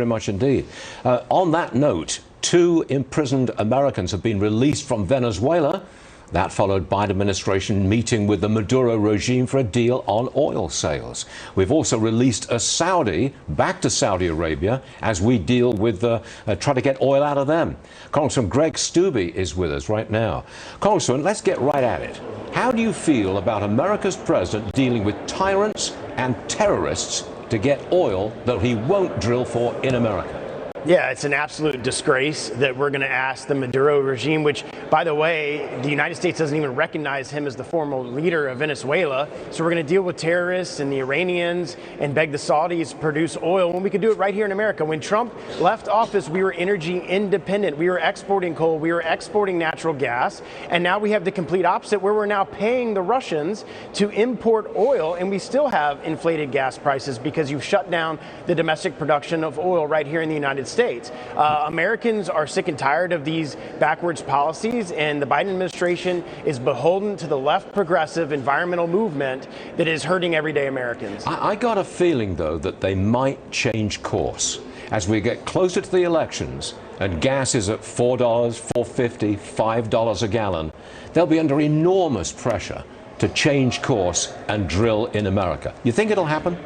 Very much indeed. On that note, 2 imprisoned Americans have been released from Venezuela. That followed Biden administration meeting with the Maduro regime for a deal on oil sales. We've also released a Saudi back to Saudi Arabia as we deal with try to get oil out of them. Congressman Greg Steube is with us right now. Congressman, let's get right at it. How do you feel about America's president dealing with tyrants and terrorists to get oil that he won't drill for in America? Yeah, it's an absolute disgrace that we're going to ask the Maduro regime, which, by the way, the United States doesn't even recognize him as the former leader of Venezuela. So we're going to deal with terrorists and the Iranians and beg the Saudis to produce oil when we could do it right here in America. When Trump left office, we were energy independent. We were exporting coal. We were exporting natural gas. And now we have the complete opposite, where we're now paying the Russians to import oil. And we still have inflated gas prices because you've shut down the domestic production of oil right here in the United States. Americans are sick and tired of these backwards policies, and the Biden administration is beholden to the left progressive environmental movement that is hurting everyday Americans. I got a feeling, though, that they might change course as we get closer to the elections and gas is at $4, $4.50, $5 a gallon. They'll be under enormous pressure to change course and drill in America. You think it'll happen?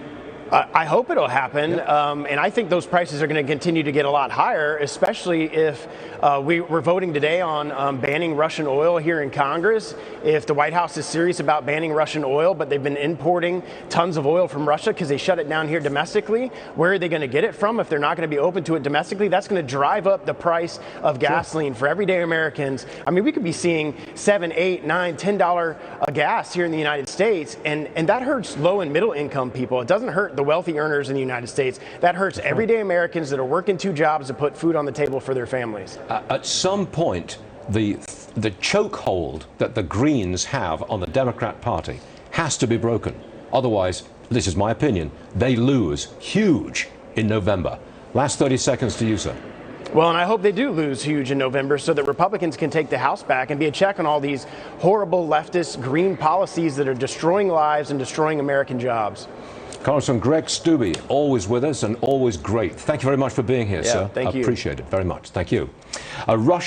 I hope it'll happen, and I think those prices are going to continue to get a lot higher, especially if we're voting today on banning Russian oil here in Congress. If the White House is serious about banning Russian oil, but they've been importing tons of oil from Russia because they shut it down here domestically, where are they going to get it from if they're not going to be open to it domestically? That's going to drive up the price of gasoline for everyday Americans. I mean, we could be seeing $7, $8, $9, $10 a gas here in the United States, and that hurts low and middle income people. It doesn't hurt the wealthy earners in the United States. That hurts everyday Americans that are working 2 jobs to put food on the table for their families. At some point, the chokehold that the Greens have on the Democrat Party has to be broken. Otherwise, this is my opinion, they lose huge in November. Last 30 seconds to you, sir. Well, and I hope they do lose huge in November so that Republicans can take the House back and be a check on all these horrible leftist green policies that are destroying lives and destroying American jobs. Congressman Greg Steube, always with us and always great. Thank you very much for being here, sir. Thank you. I appreciate it very much. Thank you. Russia